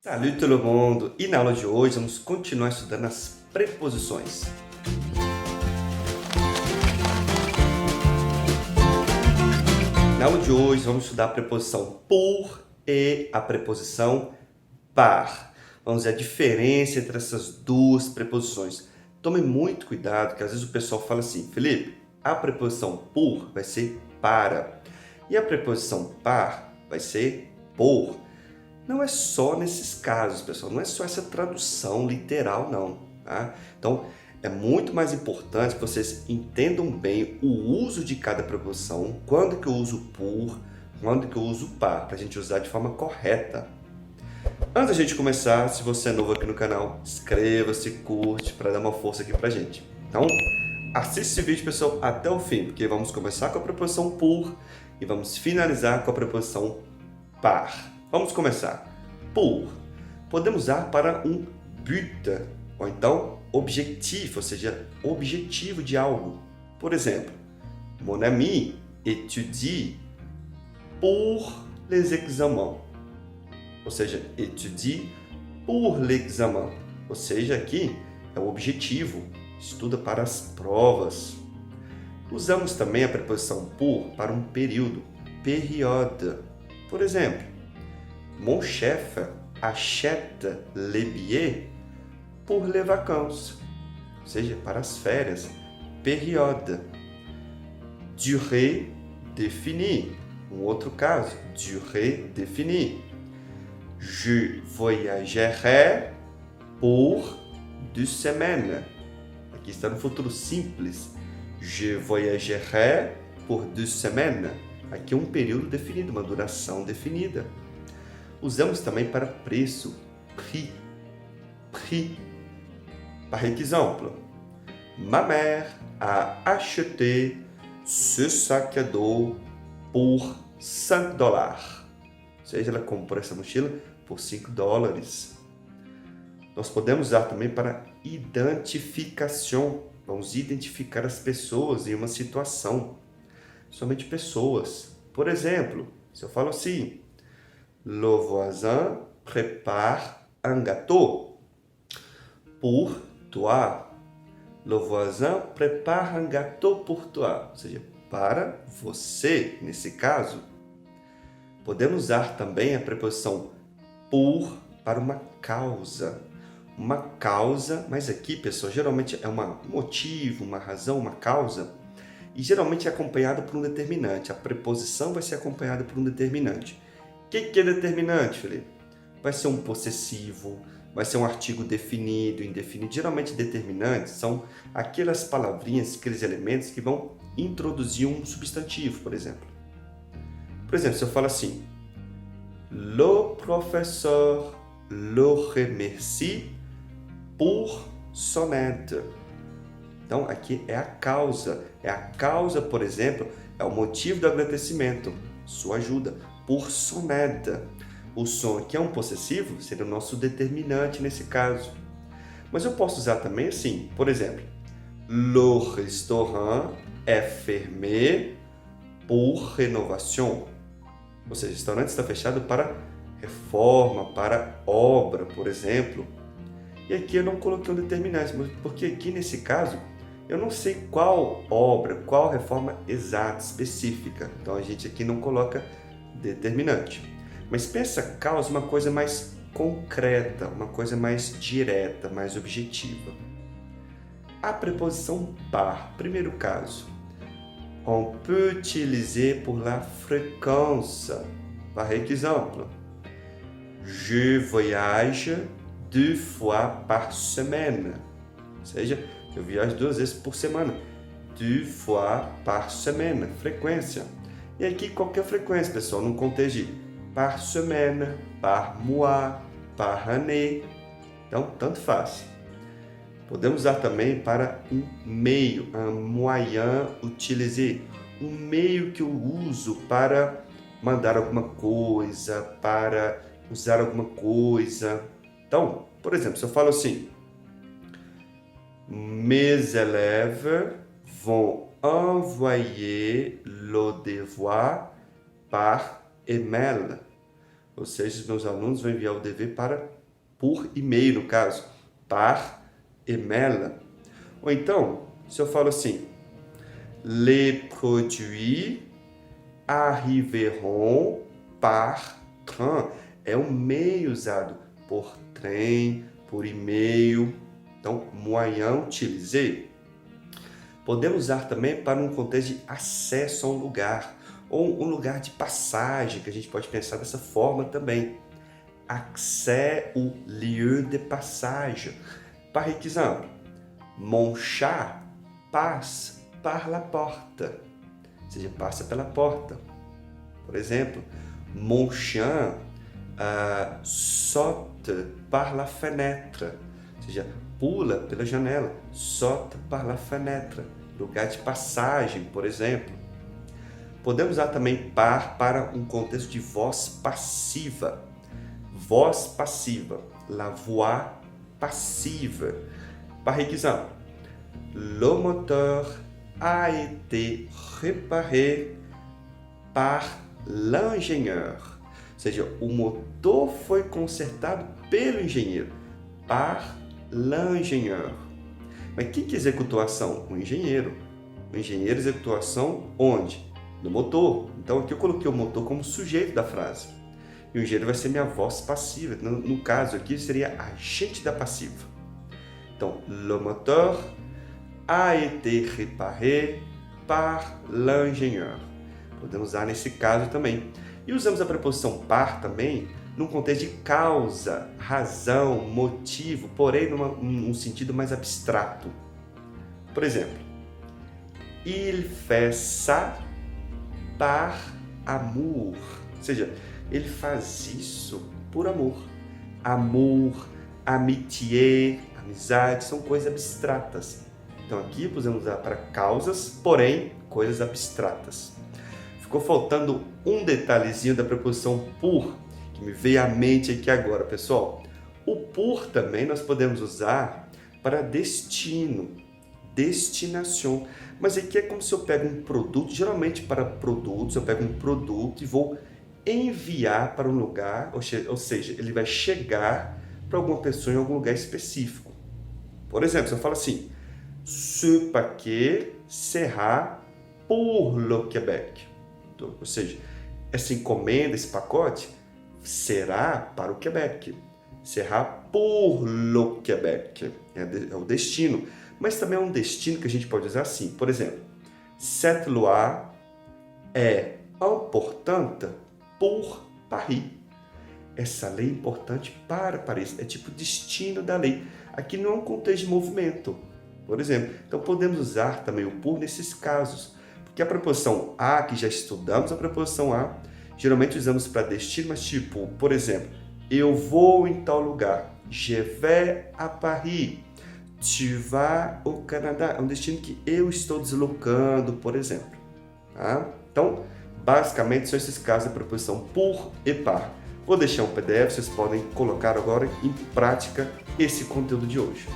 Salut todo mundo! E na aula de hoje vamos continuar estudando as preposições. Na aula de hoje vamos estudar a preposição por e a preposição par. Vamos ver a diferença entre essas duas preposições. Tome muito cuidado, que às vezes o pessoal fala assim: Felipe, a preposição por vai ser para e a preposição par vai ser por. Não é só nesses casos, pessoal, não é só essa tradução literal, não. Tá? Então, é muito mais importante que vocês entendam bem o uso de cada preposição, quando que eu uso por, quando que eu uso par, para a gente usar de forma correta. Antes da gente começar, se você é novo aqui no canal, inscreva-se, curte, para dar uma força aqui pra gente. Então, assista esse vídeo, pessoal, até o fim, porque vamos começar com a preposição por e vamos finalizar com a preposição par. Vamos começar. Pour. Podemos usar para um but, ou então objectif, ou seja, objetivo de algo. Por exemplo, mon ami étudie pour les examens. Ou seja, étudie pour l'examen. Ou seja, aqui é o objetivo, estuda para as provas. Usamos também a preposição pour para um período, période. Por exemplo, mon chef achète les billets pour les vacances, ou seja, para as férias, période. Durée définie, um outro caso, durée définie. Je voyagerai pour 2 semaines. Aqui está no futuro simples. Je voyagerai pour 2 semaines. Aqui é um período definido, uma duração definida. Usamos também para preço, prix. Prix. Par exemple, ma mère a acheté ce sac à dos pour 5 dollars. Ou seja, ela comprou essa mochila por 5 dólares. Nós podemos usar também para identificação. Vamos identificar as pessoas em uma situação. Somente pessoas. Por exemplo, se eu falo assim: le voisin prépare un gâteau pour toi. Le voisin prépare un gâteau pour toi. Ou seja, para você, nesse caso. Podemos usar também a preposição por para uma causa. Uma causa, mas aqui, pessoal, geralmente é um motivo, uma razão, uma causa, e geralmente é acompanhada por um determinante. A preposição vai ser acompanhada por um determinante. O que é determinante, Felipe? Vai ser um possessivo, vai ser um artigo definido, indefinido. Geralmente determinantes são aquelas palavrinhas, aqueles elementos que vão introduzir um substantivo, por exemplo. Por exemplo, se eu falo assim: le professeur le remercie pour son aide. Então, aqui é a causa. É a causa, por exemplo, é o motivo do agradecimento, sua ajuda, por son aide. O son aqui é um possessivo, seria o nosso determinante nesse caso. Mas eu posso usar também assim, por exemplo, le restaurant est fermé pour rénovation. Ou seja, o restaurante está fechado para reforma, para obra, por exemplo. E aqui eu não coloquei um determinante, porque aqui nesse caso eu não sei qual obra, qual reforma exata, específica. Então a gente aqui não coloca determinante. Mas pensa causa uma coisa mais concreta, uma coisa mais direta, mais objetiva. A preposição par, primeiro caso. On peut utiliser pour la fréquence. Par exemple, je voyage 2 fois par semaine. Ou seja, eu viajo 2 vezes por semana. 2 fois par semaine, frequência. E aqui qualquer frequência, pessoal, não contexto de par semaine, par mois, par année. Então, tanto faz. Podemos usar também para um meio, un moyen utilisé, um meio que eu uso para mandar alguma coisa, para usar alguma coisa. Então, por exemplo, se eu falo assim: mes élèves vont envoyer le devoir par email. Ou seja, os meus alunos vão enviar o dever por e-mail, no caso, par email. Ou então, se eu falo assim, les produits arriveront par train. É um meio usado por trem, por e-mail. Então, moyen utilisé. Podemos usar também para um contexto de acesso a um lugar, ou um lugar de passagem, que a gente pode pensar dessa forma também. Accès ou lieu de passage. Par exemple, mon chat passe par la porte. Ou seja, passa pela porta. Por exemplo, mon chien saute par la fenêtre. Ou seja, pula pela janela. Saute par la fenêtre. Lugar de passagem, por exemplo. Podemos usar também par para um contexto de voz passiva. Voz passiva. La voix passive. Par exemple, le moteur a été réparé par l'ingénieur. Ou seja, o motor foi consertado pelo engenheiro. Par l'ingénieur. Mas quem que executou a ação? O engenheiro. O engenheiro executou a ação onde? No motor. Então aqui eu coloquei o motor como sujeito da frase. E o engenheiro vai ser minha voz passiva. No caso aqui seria agente da passiva. Então, le moteur a été réparé par l'ingénieur. Podemos usar nesse caso também. E usamos a preposição par também num contexto de causa, razão, motivo, porém num sentido mais abstrato. Por exemplo, il fait ça par amour. Ou seja, ele faz isso por amor. Amor, amitié, amizade, são coisas abstratas. Então aqui podemos usar para causas, porém coisas abstratas. Ficou faltando um detalhezinho da preposição por, que me veio à mente aqui agora, pessoal. O por também nós podemos usar para destino, destination. Mas aqui é como se eu pego um produto, geralmente para produtos, eu pego um produto e vou enviar para um lugar, ou seja, ele vai chegar para alguma pessoa em algum lugar específico. Por exemplo, se eu falo assim, ce paquet sera pour le Québec. Então, ou seja, essa encomenda, esse pacote, será para o Quebec. Será pour le Québec. É o destino. Mas também é um destino que a gente pode usar assim. Por exemplo, cette loi est importante pour Paris. Essa lei é importante para Paris. É tipo destino da lei. Aqui não é um contexto de movimento, por exemplo. Então podemos usar também o por nesses casos. Porque a preposição a, que já estudamos, a preposição a, geralmente usamos para destino, mas tipo, por exemplo, eu vou em tal lugar. Je vais à Paris. Tu vas au Canadá. É um destino que eu estou deslocando, por exemplo. Tá? Então, basicamente, são esses casos da preposição por e par. Vou deixar um PDF, vocês podem colocar agora em prática esse conteúdo de hoje.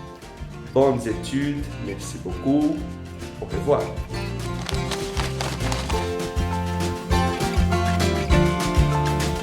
Bonnes études, merci beaucoup, au revoir.